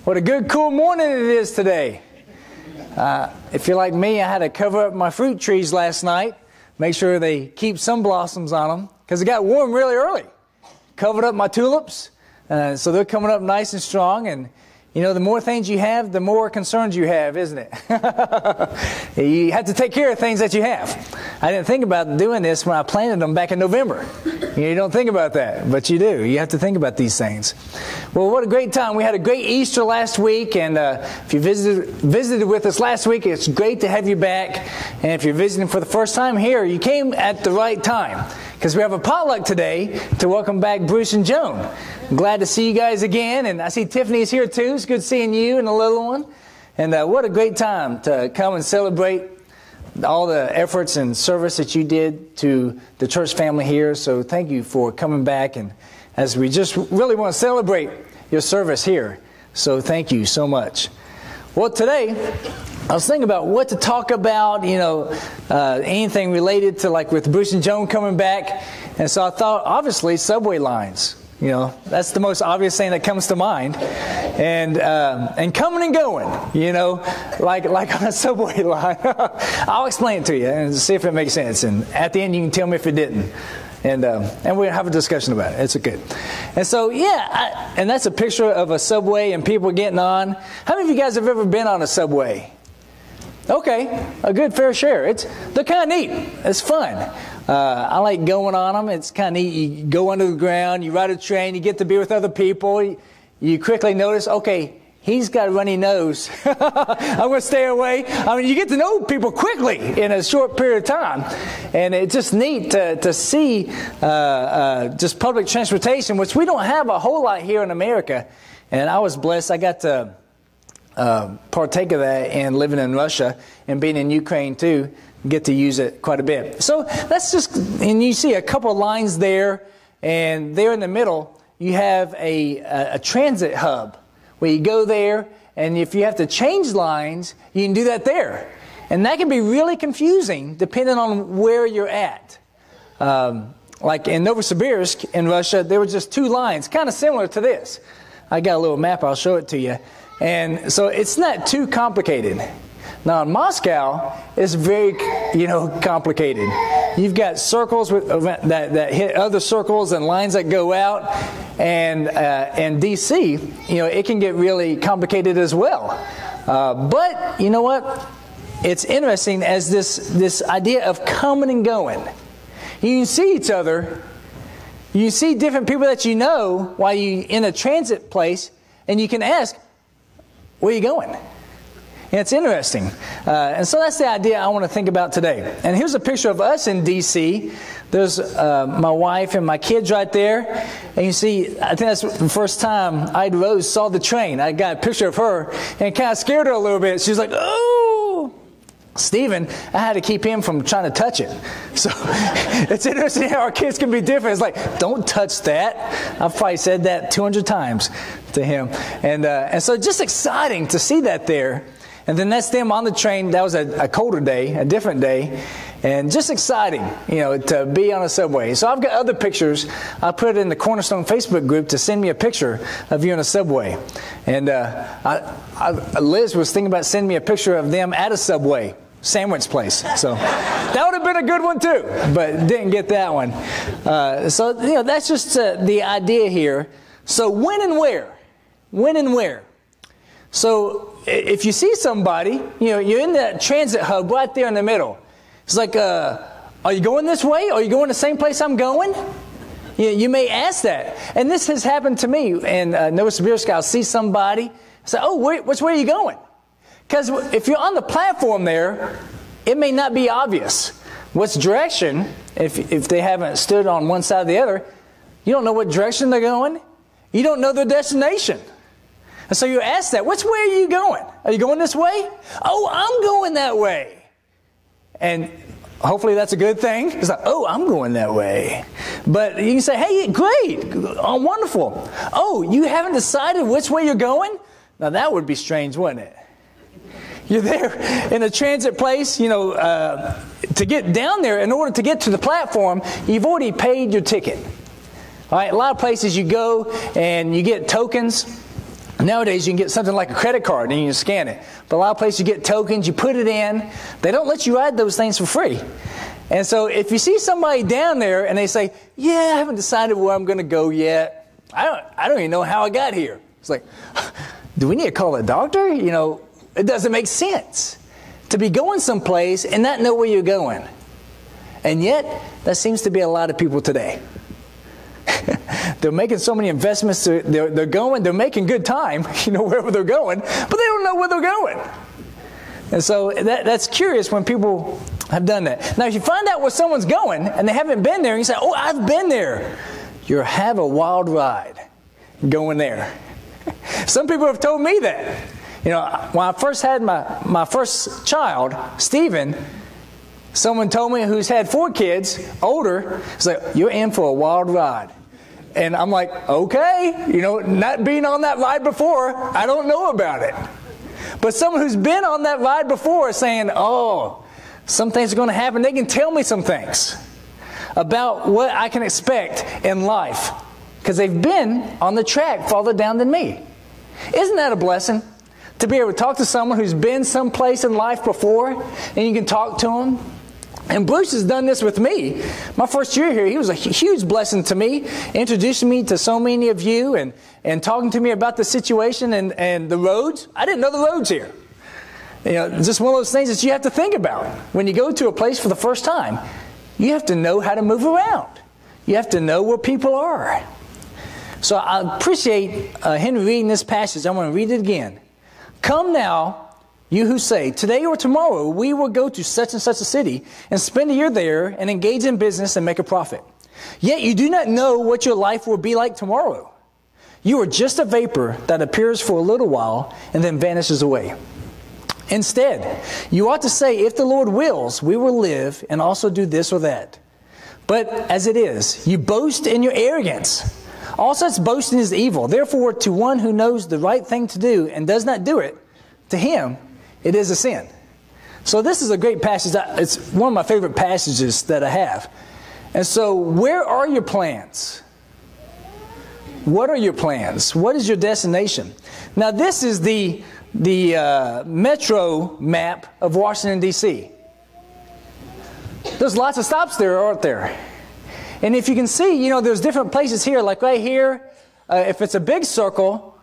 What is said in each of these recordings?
What a good, cool morning it is today. If you're like me, I had to cover up my fruit trees last night, make sure they keep some blossoms on them, because it got warm really early. Covered up my tulips, so they're coming up nice and strong. And you know, the more things you have, the more concerns you have, isn't it? You have to take care of things that you have. I didn't think about doing this when I planted them back in November. You don't think about that, but you do. You have to think about these things. Well, what a great time. We had a great Easter last week, and if you visited with us last week, it's great to have you back. And if you're visiting for the first time here, you came at the right time, because we have a potluck today to welcome back Bruce and Joan. I'm glad to see you guys again, and I see Tiffany's here too. It's good seeing you and the little one. And what a great time to come and celebrate all the efforts and service that you did to the church family here. So thank you for coming back, and as we just really want to celebrate your service here. So thank you so much. Well, today I was thinking about what to talk about, anything related to, like, with Bruce and Joan coming back. And so I thought, obviously, subway lines. That's the most obvious thing that comes to mind. And coming and going, like on a subway line. I'll explain it to you and see if it makes sense. And at the end, you can tell me if it didn't. And we'll have a discussion about it. It's good. And so, and that's a picture of a subway and people getting on. How many of you guys have ever been on a subway? Okay, a good fair share. They're kind of neat. It's fun. I like going on them. It's kind of neat. You go under the ground, you ride a train, you get to be with other people. You quickly notice, okay, he's got a runny nose. I'm going to stay away. I mean, you get to know people quickly in a short period of time. And it's just neat to see just public transportation, which we don't have a whole lot here in America. And I was blessed. I got to partake of that and living in Russia and being in Ukraine too. Get to use it quite a bit. So that's just, and you see a couple of lines there, and there in the middle you have a transit hub where you go there, and if you have to change lines, you can do that there. And that can be really confusing depending on where you're at. Like in Novosibirsk in Russia, there were just two lines, kind of similar to this. I got a little map, I'll show it to you. And so it's not too complicated. Now in Moscow, it's very, complicated. You've got circles that hit other circles and lines that go out. And D.C., it can get really complicated as well. But you know what? It's interesting as this idea of coming and going. You can see each other. You see different people that you know while you're in a transit place, and you can ask, where are you going? And it's interesting. And so that's the idea I want to think about today. And here's a picture of us in D.C. There's my wife and my kids right there. And you see, I think that's the first time Ida Rose saw the train. I got a picture of her, and it kind of scared her a little bit. She was like, oh! Stephen, I had to keep him from trying to touch it. So it's interesting how our kids can be different. It's like, don't touch that. I've probably said that 200 times to him. And so just exciting to see that there. And then that's them on the train. That was a colder day, a different day. And just exciting, to be on a subway. So I've got other pictures. I put it in the Cornerstone Facebook group to send me a picture of you on a subway. And Liz was thinking about sending me a picture of them at a Subway sandwich place. So that would have been a good one too, but didn't get that one. So that's just the idea here. So when and where? When and where? So if you see somebody, you're in that transit hub right there in the middle. It's like, are you going this way? Are you going the same place I'm going? You may ask that. And this has happened to me in Novosibirsk. I'll see somebody, say, oh, which way are you going? Because if you're on the platform there, it may not be obvious which direction, if they haven't stood on one side or the other. You don't know what direction they're going. You don't know their destination. And so you ask that, which way are you going? Are you going this way? Oh, I'm going that way. And hopefully that's a good thing. It's like, oh, I'm going that way. But you can say, hey, great, oh, wonderful. Oh, you haven't decided which way you're going? Now that would be strange, wouldn't it? You're there in a transit place, to get down there, in order to get to the platform, you've already paid your ticket. All right, a lot of places you go and you get tokens. Nowadays, you can get something like a credit card and you can scan it. But a lot of places you get tokens, you put it in. They don't let you ride those things for free. And so if you see somebody down there and they say, yeah, I haven't decided where I'm going to go yet. I don't even know how I got here. It's like, do we need to call a doctor? You know, it doesn't make sense to be going someplace and not know where you're going. And yet, that seems to be a lot of people today. They're making so many investments. They're making good time, wherever they're going, but they don't know where they're going. And so that's curious when people have done that. Now, if you find out where someone's going and they haven't been there, and you say, oh, I've been there, you have a wild ride going there. Some people have told me that. When I first had my first child, Stephen, someone told me who's had 4 kids, older, it's like, you're in for a wild ride. And I'm like, okay, not being on that ride before, I don't know about it. But someone who's been on that ride before is saying, oh, some things are going to happen. They can tell me some things about what I can expect in life because they've been on the track farther down than me. Isn't that a blessing? To be able to talk to someone who's been someplace in life before and you can talk to them. And Bruce has done this with me. My first year here, he was a huge blessing to me, introducing me to so many of you and talking to me about the situation and the roads. I didn't know the roads here. Just one of those things that you have to think about. When you go to a place for the first time, you have to know how to move around. You have to know where people are. So I appreciate Henry reading this passage. I'm going to read it again. Come now, you who say, today or tomorrow we will go to such and such a city and spend a year there and engage in business and make a profit. Yet you do not know what your life will be like tomorrow. You are just a vapor that appears for a little while and then vanishes away. Instead, you ought to say, if the Lord wills, we will live and also do this or that. But as it is, you boast in your arrogance. All such boasting is evil. Therefore, to one who knows the right thing to do and does not do it, to him it is a sin. So this is a great passage. It's one of my favorite passages that I have. And so where are your plans? What are your plans? What is your destination? Now this is the metro map of Washington, D.C. There's lots of stops there, aren't there? And if you can see, there's different places here. Like right here, if it's a big circle,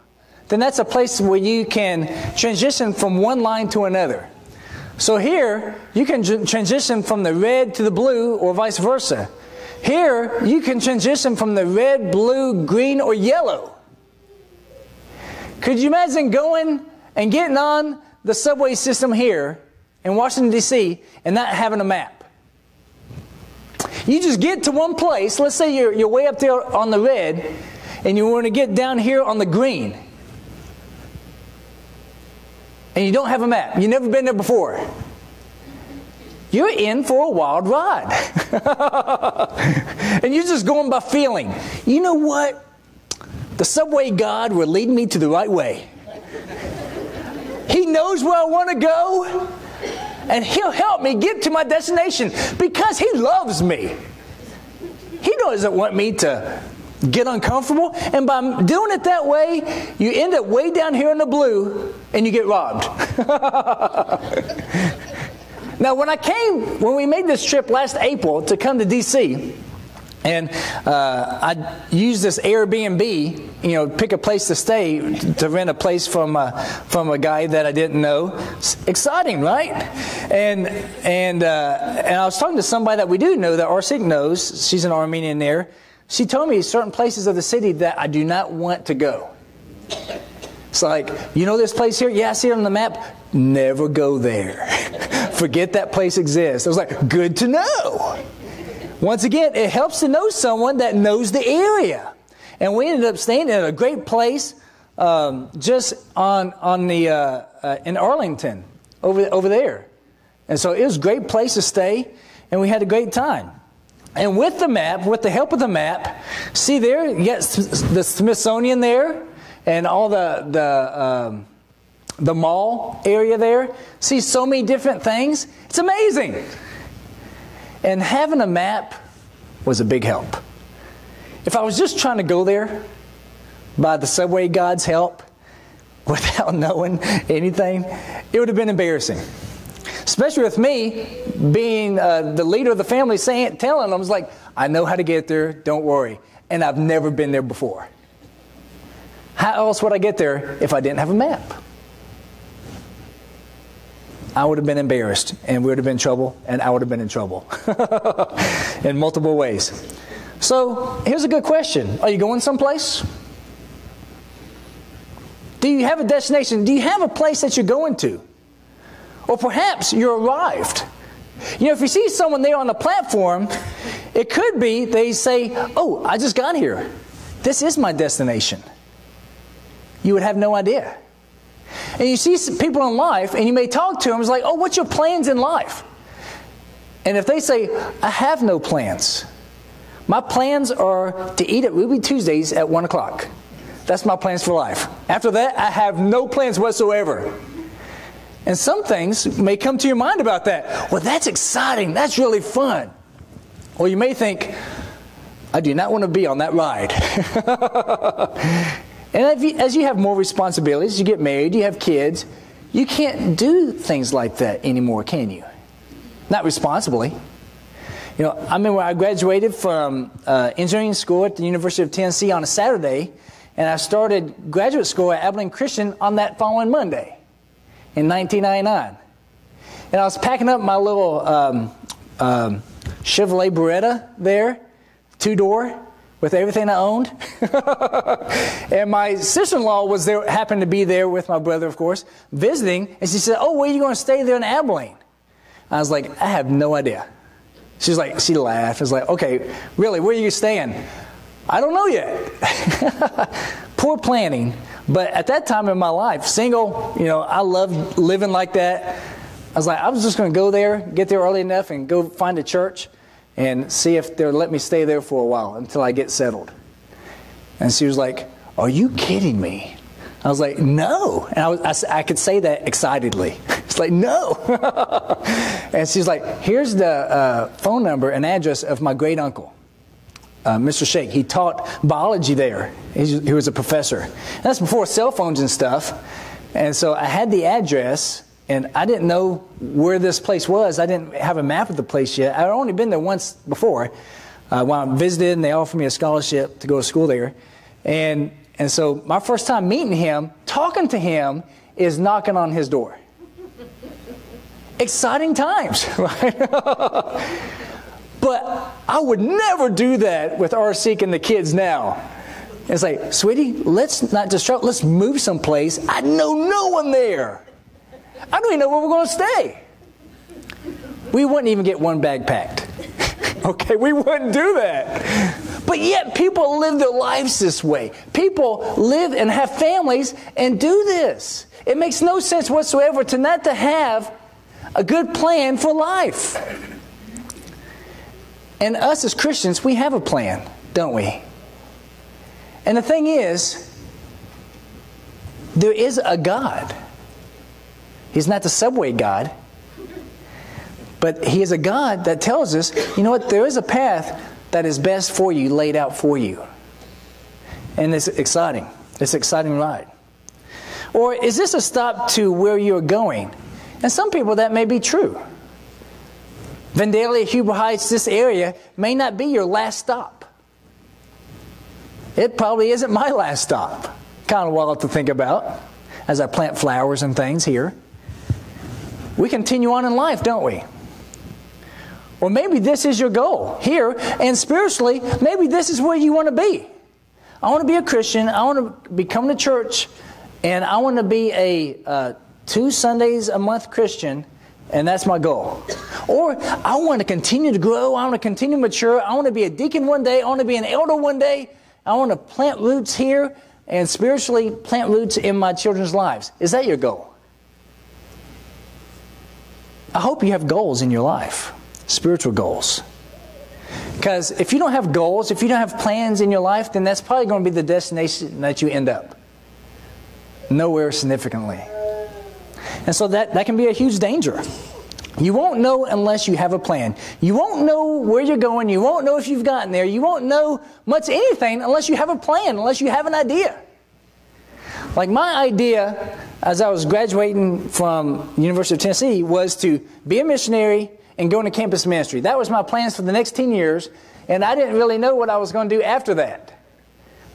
then that's a place where you can transition from one line to another. So here, you can transition from the red to the blue or vice versa. Here, you can transition from the red, blue, green, or yellow. Could you imagine going and getting on the subway system here in Washington, D.C. and not having a map? You just get to one place. Let's say you're way up there on the red and you want to get down here on the green. And you don't have a map. You've never been there before. You're in for a wild ride. And you're just going by feeling. You know what? The subway God will lead me to the right way. He knows where I want to go. And He'll help me get to my destination because He loves me. He doesn't want me to get uncomfortable. And by doing it that way, you end up way down here in the blue and you get robbed. Now, when we made this trip last April to come to D.C., and I used this Airbnb, pick a place to stay, to rent a place from a guy that I didn't know. It's exciting, right? And I was talking to somebody that we do know, that Arsik knows. She's an Armenian there. She told me certain places of the city that I do not want to go. It's like, this place here? Yeah, I see it on the map. Never go there. Forget that place exists. I was like, good to know. Once again, it helps to know someone that knows the area. And we ended up staying in a great place just on the in Arlington, over there. And so it was a great place to stay, and we had a great time. And with the map, with the help of the map, see there, you got the Smithsonian there, and all the mall area there. See so many different things. It's amazing. And having a map was a big help. If I was just trying to go there by the subway God's help, without knowing anything, it would have been embarrassing. Especially with me being the leader of the family, telling them, like, I know how to get there, don't worry. And I've never been there before. How else would I get there if I didn't have a map? I would have been embarrassed, and we would have been in trouble, and I would have been in trouble in multiple ways. So here's a good question. Are you going someplace? Do you have a destination? Do you have a place that you're going to? Or perhaps you arrived. You know, if you see someone there on the platform, it could be they say, oh, I just got here. This is my destination. You would have no idea. And you see people in life, and you may talk to them, it's like, oh, what's your plans in life? And if they say, I have no plans. My plans are to eat at Ruby Tuesdays at 1 o'clock. That's my plans for life. After that, I have no plans whatsoever. And some things may come to your mind about that. Well, that's exciting. That's really fun. Or you may think, I do not want to be on that ride. And as you have more responsibilities, you get married, you have kids, you can't do things like that anymore, can you? Not responsibly. You know, I remember I graduated from engineering school at the University of Tennessee on a Saturday, and I started graduate school at Abilene Christian on that following Monday in 1999. And I was packing up my little Chevrolet Beretta there, 2-door, with everything I owned. And my sister-in-law was there, happened to be there with my brother, of course, visiting. And she said, oh, where are you going to stay there in Abilene? I was like, I have no idea. She laughed. I was like, okay, really, where are you staying? I don't know yet. Poor planning. But at that time in my life, single, you know, I loved living like that. I was like, I was just going to go there, get there early enough, and go find a church and see if they'll let me stay there for a while until I get settled. And she was like, are you kidding me? I was like, no. And I could say that excitedly. It's like, no. And she's like, here's the phone number and address of my great uncle, Mr. Shake. He taught biology there. He was a professor. And that's before cell phones and stuff. And so I had the address, and I didn't know where this place was. I didn't have a map of the place yet. I'd only been there once before when I visited, and they offered me a scholarship to go to school there. And so my first time meeting him, talking to him, is knocking on his door. Exciting times, right? But I would never do that with R-Seek and the kids now. It's like, sweetie, let's not disrupt. Let's move someplace. I know no one there. I don't even know where we're going to stay. We wouldn't even get one bag packed. Okay, we wouldn't do that. But yet people live their lives this way. People live and have families and do this. It makes no sense whatsoever to not to have a good plan for life. And us as Christians, we have a plan, don't we? And the thing is, there is a God. He's not the subway God. But He is a God that tells us, you know what, there is a path that is best for you, laid out for you. And it's exciting. It's an exciting ride. Or is this a stop to where you're going? And some people that may be true. Vandalia, Huber Heights, this area may not be your last stop. It probably isn't my last stop. Kind of wild to think about as I plant flowers and things here. We continue on in life, don't we? Or maybe this is your goal here, and spiritually, maybe this is where you want to be. I want to be a Christian. I want to become to church, and I want to be a 2 Sundays a month Christian, and that's my goal. Or I want to continue to grow. I want to continue to mature. I want to be a deacon one day. I want to be an elder one day. I want to plant roots here and spiritually plant roots in my children's lives. Is that your goal? I hope you have goals in your life. Spiritual goals. Because if you don't have goals, if you don't have plans in your life, then that's probably going to be the destination that you end up. Nowhere significantly. And so that can be a huge danger. You won't know unless you have a plan. You won't know where you're going. You won't know if you've gotten there. You won't know much anything unless you have a plan, unless you have an idea. Like my idea as I was graduating from University of Tennessee was to be a missionary and go into campus ministry. That was my plans for the next 10 years, and I didn't really know what I was going to do after that.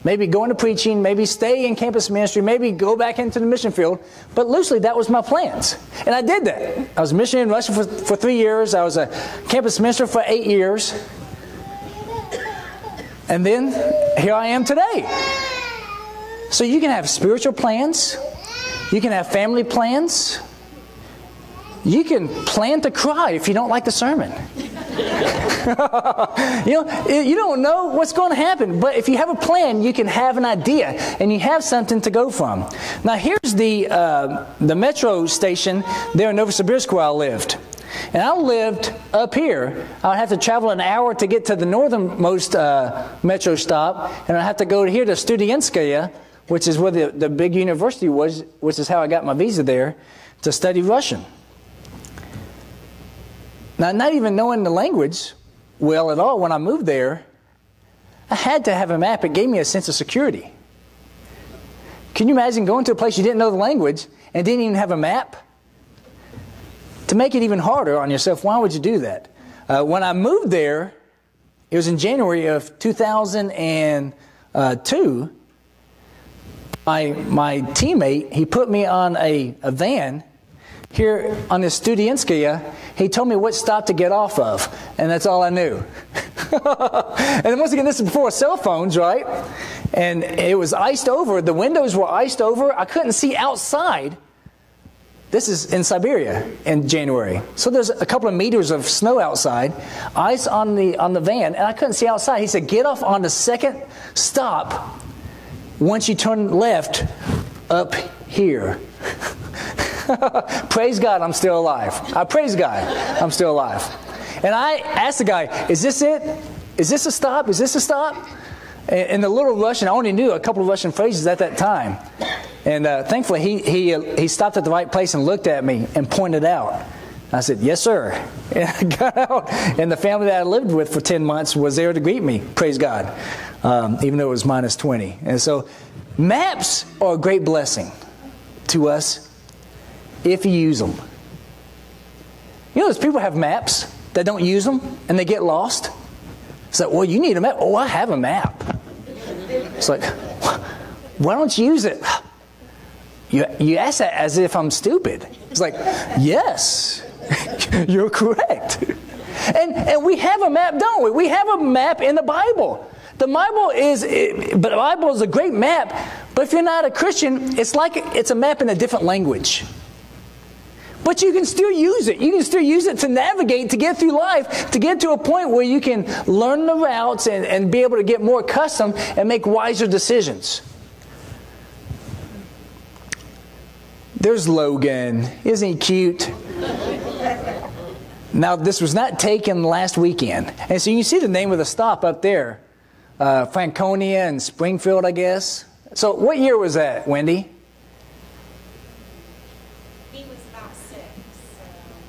Maybe go into preaching, maybe stay in campus ministry, maybe go back into the mission field. But loosely, that was my plans. And I did that. I was a missionary in Russia for 3 years. I was a campus minister for 8 years. And then here I am today. So you can have spiritual plans. You can have family plans. You can plan to cry if you don't like the sermon. You don't know what's going to happen. But if you have a plan, you can have an idea. And you have something to go from. Now here's the metro station there in Novosibirsk where I lived. And I lived up here. I would have to travel an hour to get to the northernmost metro stop. And I'd have to go here to Studienskaya, which is where the big university was, which is how I got my visa there, to study Russian. Now, not even knowing the language well at all when I moved there, I had to have a map. It gave me a sense of security. Can you imagine going to a place you didn't know the language and didn't even have a map? To make it even harder on yourself, why would you do that? When I moved there, it was in January of 2002, my teammate, he put me on a van here on this Studienskaya. He told me what stop to get off of, and that's all I knew. And once again, this is before cell phones, right? And it was iced over. The windows were iced over. I couldn't see outside. This is in Siberia in January. So there's a couple of meters of snow outside, ice on the van, and I couldn't see outside. He said, get off on the second stop once you turn left up here. Praise God, I'm still alive. I praise God, I'm still alive. And I asked the guy, is this it? Is this a stop? Is this a stop? And the little Russian, I only knew a couple of Russian phrases at that time. And thankfully, he stopped at the right place and looked at me and pointed out. I said, yes, sir. And I got out. And the family that I lived with for 10 months was there to greet me. Praise God. Even though it was minus 20. And so maps are a great blessing to us if you use them. You know, there's people who have maps that don't use them and they get lost. It's like, well, you need a map. Oh, I have a map. It's like, why don't you use it? You ask that as if I'm stupid. It's like, yes, you're correct. And we have a map, don't we? We have a map in the Bible. The Bible is a great map, but if you're not a Christian, it's like it's a map in a different language. But you can still use it. You can still use it to navigate, to get through life, to get to a point where you can learn the routes and be able to get more accustomed and make wiser decisions. There's Logan. Isn't he cute? Now, this was not taken last weekend. And so you can see the name of the stop up there. Franconia and Springfield, I guess. So what year was that, Wendy? He was about 6.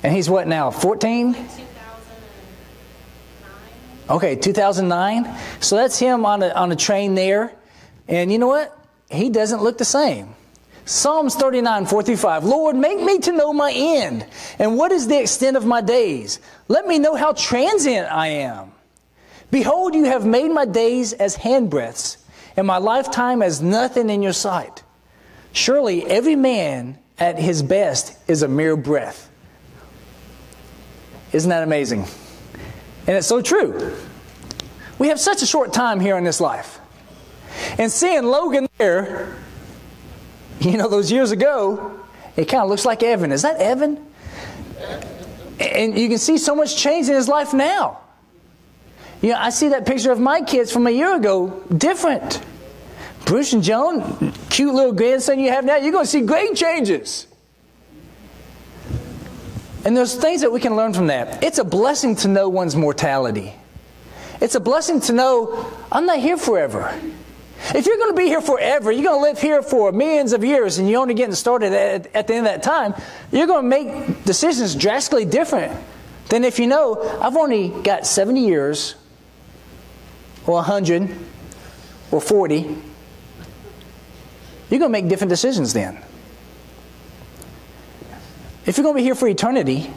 And he's what now, 14? 2009. Okay, 2009. So that's him on a train there. And you know what? He doesn't look the same. Psalms 39, 4-5. Lord, make me to know my end. And what is the extent of my days? Let me know how transient I am. Behold, you have made my days as handbreadths, and my lifetime as nothing in your sight. Surely every man at his best is a mere breath. Isn't that amazing? And it's so true. We have such a short time here in this life. And seeing Logan there, you know, those years ago, it kind of looks like Evan. Is that Evan? And you can see so much change in his life now. You know, I see that picture of my kids from a year ago, different. Bruce and Joan, cute little grandson you have now, you're going to see great changes. And there's things that we can learn from that. It's a blessing to know one's mortality. It's a blessing to know I'm not here forever. If you're going to be here forever, you're going to live here for millions of years and you're only getting started at the end of that time, you're going to make decisions drastically different than if you know, I've only got 70 years or 100 or 40. You're going to make different decisions then. If you're going to be here for eternity,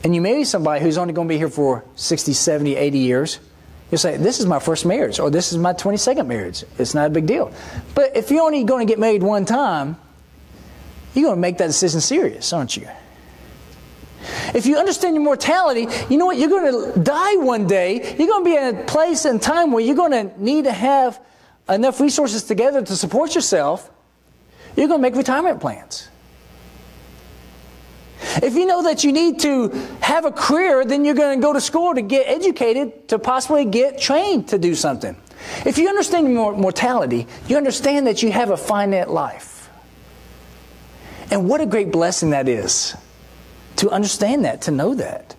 and you marry somebody who's only going to be here for 60, 70, 80 years, you'll say, this is my first marriage, or this is my 22nd marriage. It's not a big deal. But if you're only going to get married one time, you're going to make that decision serious, aren't you? If you understand your mortality, you know what? You're going to die one day. You're going to be in a place and time where you're going to need to have enough resources together to support yourself. You're going to make retirement plans. If you know that you need to have a career, then you're going to go to school to get educated, to possibly get trained to do something. If you understand your mortality, you understand that you have a finite life. And what a great blessing that is, to understand that, to know that.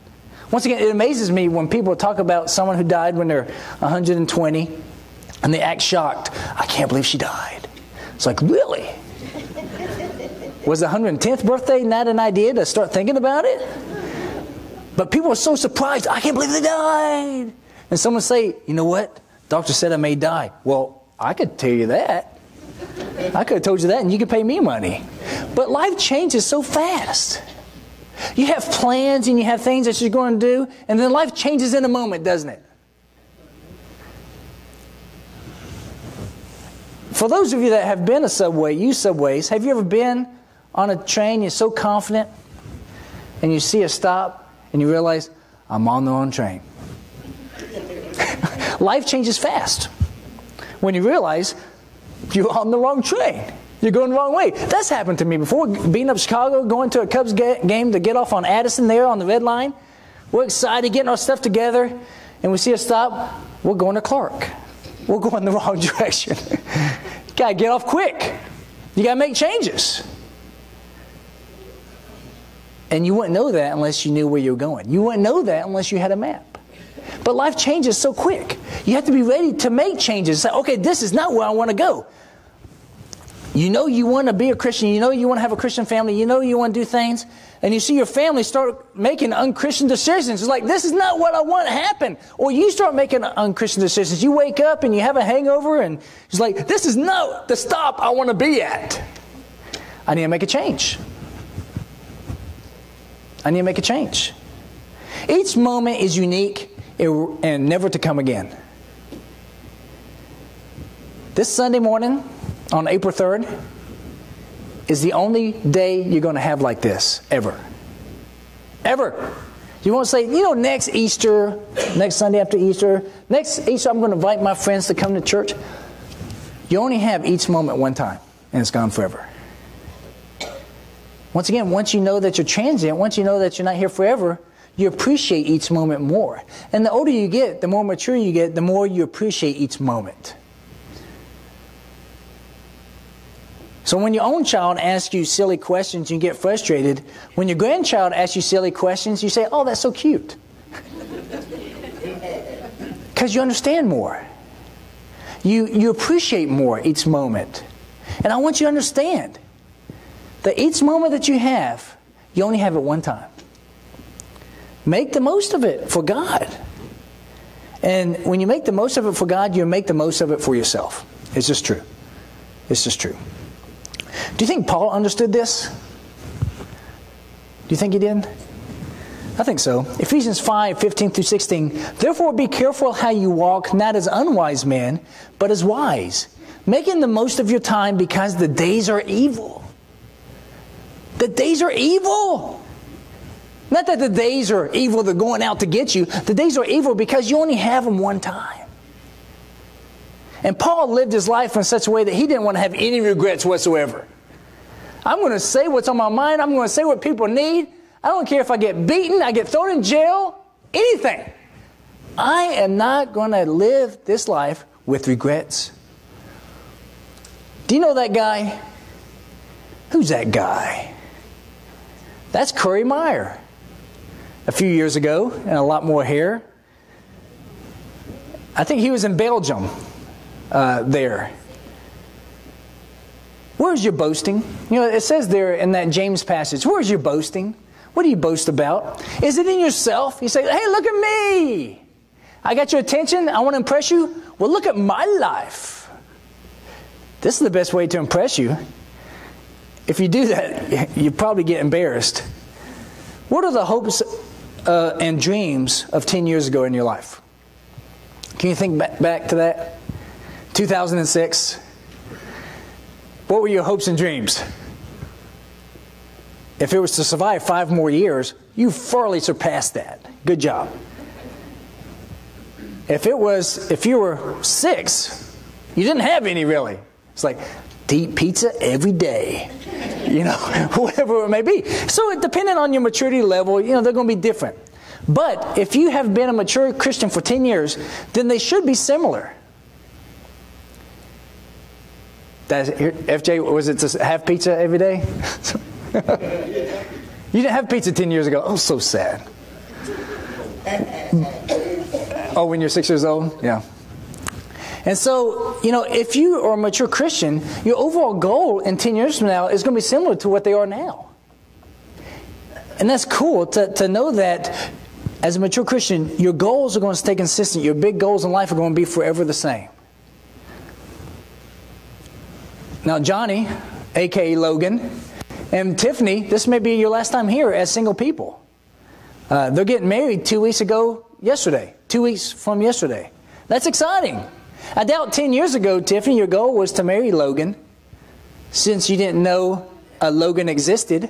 Once again, it amazes me when people talk about someone who died when they're 120, and they act shocked. I can't believe she died. It's like, really? Was the 110th birthday not an idea to start thinking about it? But people are so surprised. I can't believe they died. And someone say, you know what? Doctor said I may die. Well, I could tell you that. I could have told you that and you could pay me money. But life changes so fast. You have plans and you have things that you're going to do, and then life changes in a moment, doesn't it? For those of you that have been a subway, use subways, have you ever been on a train, you're so confident, and you see a stop, and you realize, I'm on the wrong train. Life changes fast when you realize you're on the wrong train. You're going the wrong way. That's happened to me before. Being up Chicago, going to a Cubs game to get off on Addison there on the red line. We're excited, getting our stuff together, and we see a stop. We're going to Clark. We're going the wrong direction. You got to get off quick. You got to make changes. And you wouldn't know that unless you knew where you were going. You wouldn't know that unless you had a map. But life changes so quick. You have to be ready to make changes. Say, okay, this is not where I want to go. You know you want to be a Christian. You know you want to have a Christian family. You know you want to do things. And you see your family start making unchristian decisions. It's like, this is not what I want to happen. Or you start making unchristian decisions. You wake up and you have a hangover and it's like, this is not the stop I want to be at. I need to make a change. I need to make a change. Each moment is unique and never to come again. This Sunday morning, on April 3rd, is the only day you're going to have like this, ever. Ever. You won't say, you know, next Easter, next Sunday after Easter, next Easter I'm going to invite my friends to come to church. You only have each moment one time, and it's gone forever. Once again, once you know that you're transient, once you know that you're not here forever, you appreciate each moment more. And the older you get, the more mature you get, the more you appreciate each moment. So when your own child asks you silly questions, you get frustrated. When your grandchild asks you silly questions, you say, oh, that's so cute. Because you understand more. You appreciate more each moment. And I want you to understand that each moment that you have, you only have it one time. Make the most of it for God. And when you make the most of it for God, you make the most of it for yourself. It's just true. It's just true. Do you think Paul understood this? Do you think he did? I think so. Ephesians 5:15-16. Therefore be careful how you walk, not as unwise men, but as wise, making the most of your time because the days are evil. The days are evil. Not that the days are evil, they're going out to get you. The days are evil because you only have them one time. And Paul lived his life in such a way that he didn't want to have any regrets whatsoever. I'm going to say what's on my mind. I'm going to say what people need. I don't care if I get beaten, I get thrown in jail, anything. I am not going to live this life with regrets. Do you know that guy? Who's that guy? That's Curry Meyer. A few years ago, and a lot more hair. I think he was in Belgium there. Where's your boasting? You know, it says there in that James passage, where's your boasting? What do you boast about? Is it in yourself? You say, hey, look at me. I got your attention. I want to impress you. Well, look at my life. This is the best way to impress you. If you do that, you probably get embarrassed. What are the hopes and dreams of 10 years ago in your life? Can you think back to that? 2006. What were your hopes and dreams? If it was to survive 5 more years, you thoroughly surpassed that. Good job. If you were 6, you didn't have any really. It's like, to eat pizza every day. You know, whatever it may be. So depending on your maturity level, you know, they're going to be different. But if you have been a mature Christian for 10 years, then they should be similar. FJ, was it to have pizza every day? You didn't have pizza 10 years ago. Oh, so sad. Oh, when you're 6 years old? Yeah. And so, you know, if you are a mature Christian, your overall goal in 10 years from now is going to be similar to what they are now. And that's cool to know that as a mature Christian, your goals are going to stay consistent. Your big goals in life are going to be forever the same. Now, Johnny, a.k.a. Logan, and Tiffany, this may be your last time here as single people. They're getting married 2 weeks ago yesterday. 2 weeks from yesterday. That's exciting. I doubt 10 years ago, Tiffany, your goal was to marry Logan, since you didn't know Logan existed.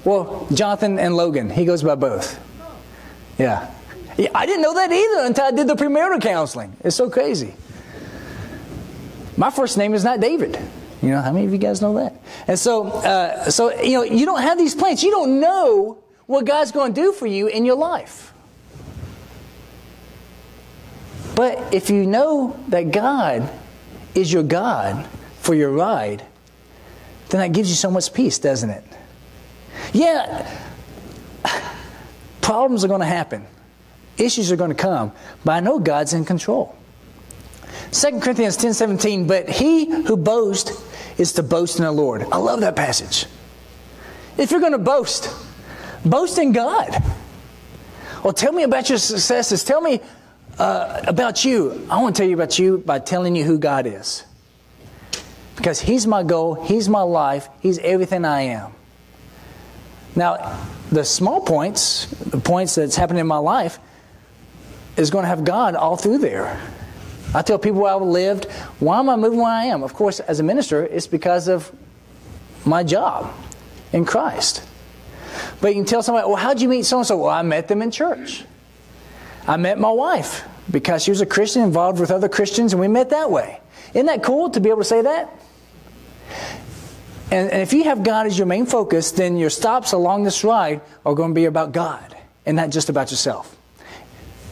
Well, Jonathan and Logan. He goes by both. Yeah. I didn't know that either until I did the premarital counseling. It's so crazy. My first name is not David. You know, how many of you guys know that? And so you know, you don't have these plans. You don't know what God's going to do for you in your life. But if you know that God is your God for your ride, then that gives you so much peace, doesn't it? Yeah, problems are going to happen. Issues are going to come. But I know God's in control. 2 Corinthians 10:17, but he who boasts is to boast in the Lord. I love that passage. If you're going to boast, boast in God. Well, tell me about your successes. Tell me about you. I want to tell you about you by telling you who God is. Because He's my goal. He's my life. He's everything I am. Now, the small points, the points that's happening in my life, is going to have God all through there. I tell people where I've lived, why am I moving where I am? Of course, as a minister, it's because of my job in Christ. But you can tell somebody, well, how'd you meet so-and-so? Well, I met them in church. I met my wife because she was a Christian involved with other Christians, and we met that way. Isn't that cool to be able to say that? And if you have God as your main focus, then your stops along this ride are going to be about God and not just about yourself.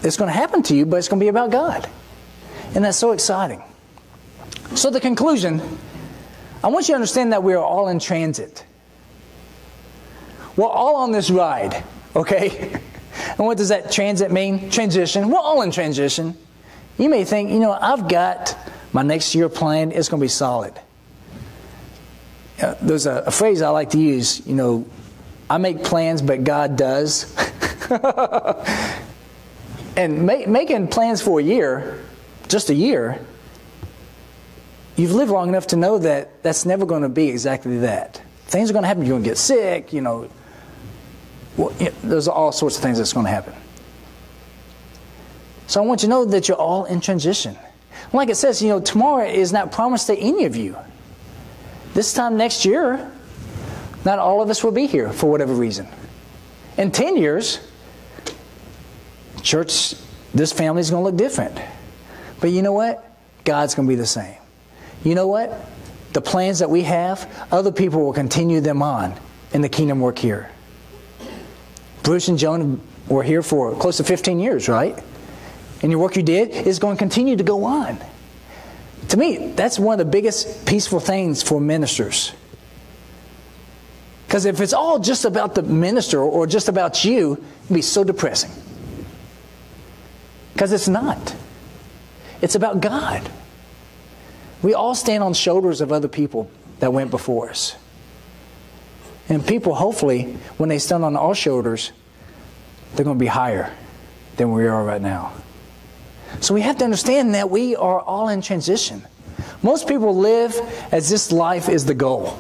It's going to happen to you, but it's going to be about God. And that's so exciting. So the conclusion, I want you to understand that we are all in transit. We're all on this ride, okay? And what does that transit mean? Transition. We're all in transition. You may think, you know, I've got my next year planned. It's going to be solid. There's a phrase I like to use, you know, I make plans, but God does. And making plans for a year, just a year, you've lived long enough to know that that's never going to be exactly that. Things are going to happen. You're going to get sick, you know. Well, there's all sorts of things that's going to happen. So I want you to know that you're all in transition. Like it says, you know, tomorrow is not promised to any of you. This time next year, not all of us will be here for whatever reason. In 10 years, church, this family is going to look different. But you know what? God's going to be the same. You know what? The plans that we have, other people will continue them on in the kingdom work here. Bruce and Joan were here for close to 15 years, right? And your work you did is going to continue to go on. To me, that's one of the biggest peaceful things for ministers. Because if it's all just about the minister or just about you, it'd be so depressing. Because it's not. It's about God. We all stand on shoulders of other people that went before us. And people, hopefully, when they stand on our shoulders, they're going to be higher than we are right now. So we have to understand that we are all in transition. Most people live as this life is the goal.